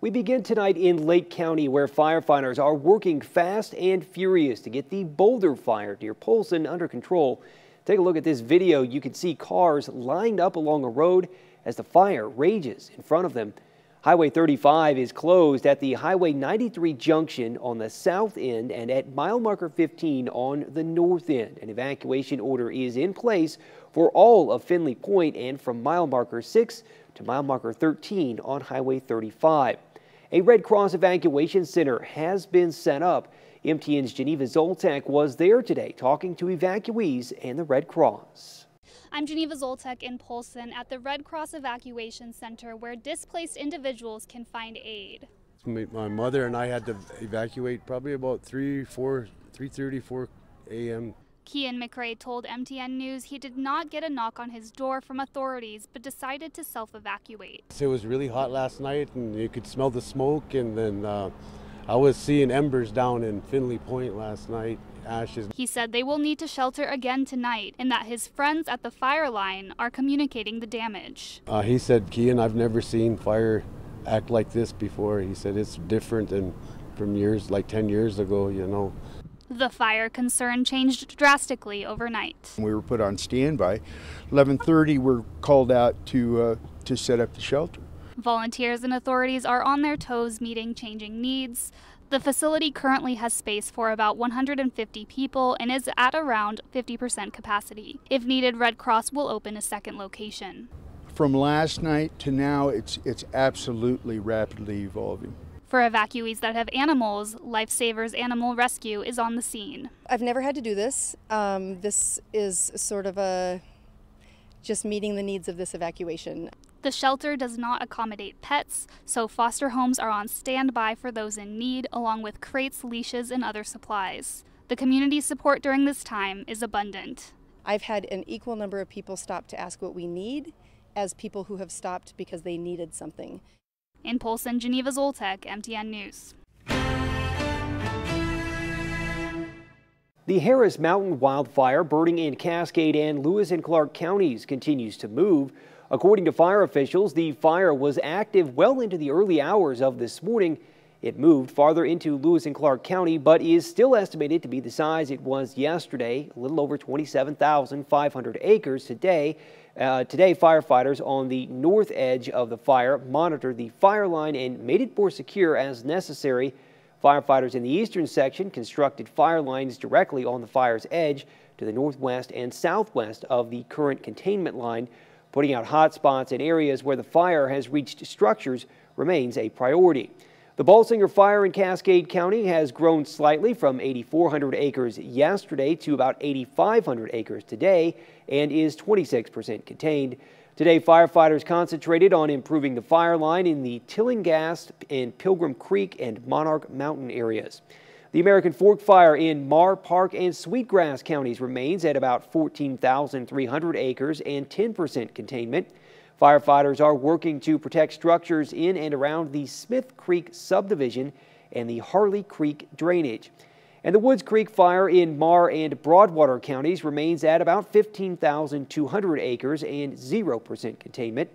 We begin tonight in Lake County, where firefighters are working fast and furious to get the Boulder fire near Polson under control. Take a look at this video. You can see cars lined up along a road as the fire rages in front of them. Highway 35 is closed at the Highway 93 junction on the south end and at mile marker 15 on the north end. An evacuation order is in place for all of Finley Point and from mile marker 6 to mile marker 13 on Highway 35. A Red Cross evacuation center has been set up. MTN's Geneva Zoltek was there today talking to evacuees and the Red Cross. I'm Geneva Zoltek in Polson at the Red Cross Evacuation Center where displaced individuals can find aid. My mother and I had to evacuate probably about 3:30, 4 a.m. Kian McRae told MTN News he did not get a knock on his door from authorities but decided to self-evacuate. It was really hot last night and you could smell the smoke, and then I was seeing embers down in Finley Point last night, ashes. He said they will need to shelter again tonight and that his friends at the fire line are communicating the damage. He said, Kian, I've never seen fire act like this before. He said it's different than from years, like 10 years ago, you know. The fire concern changed drastically overnight. We were put on standby. 11:30 we're called out to set up the shelter. Volunteers and authorities are on their toes meeting changing needs. The facility currently has space for about 150 people and is at around 50% capacity. If needed, Red Cross will open a second location. From last night to now, it's absolutely rapidly evolving. For evacuees that have animals, Lifesavers Animal Rescue is on the scene. I've never had to do this. This is sort of just meeting the needs of this evacuation. The shelter does not accommodate pets, so foster homes are on standby for those in need, along with crates, leashes, and other supplies. The community support during this time is abundant. I've had an equal number of people stop to ask what we need as people who have stopped because they needed something. In Polson, Geneva Zoltek, MTN News. The Harris Mountain wildfire burning in Cascade and Lewis and Clark counties continues to move. According to fire officials, the fire was active well into the early hours of this morning. It moved farther into Lewis and Clark County, but is still estimated to be the size it was yesterday, a little over 27,500 acres today. Today, firefighters on the north edge of the fire monitored the fire line and made it more secure as necessary. Firefighters in the eastern section constructed fire lines directly on the fire's edge to the northwest and southwest of the current containment line. Putting out hot spots in areas where the fire has reached structures remains a priority. The Balsinger fire in Cascade County has grown slightly from 8,400 acres yesterday to about 8,500 acres today and is 26% contained. Today, firefighters concentrated on improving the fire line in the Tillinghast and Pilgrim Creek and Monarch Mountain areas. The American Fork fire in Marr, Park, and Sweetgrass counties remains at about 14,300 acres and 10% containment. Firefighters are working to protect structures in and around the Smith Creek subdivision and the Harley Creek drainage. And the Woods Creek fire in Marr and Broadwater counties remains at about 15,200 acres and 0% containment.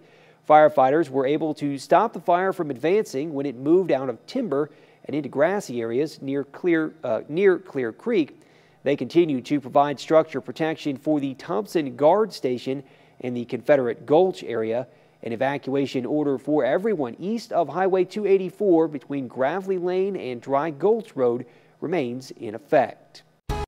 Firefighters were able to stop the fire from advancing when it moved out of timber and into grassy areas near Clear Creek. They continue to provide structure protection for the Thompson Guard Station in the Confederate Gulch area. An evacuation order for everyone east of Highway 284 between Gravely Lane and Dry Gulch Road remains in effect.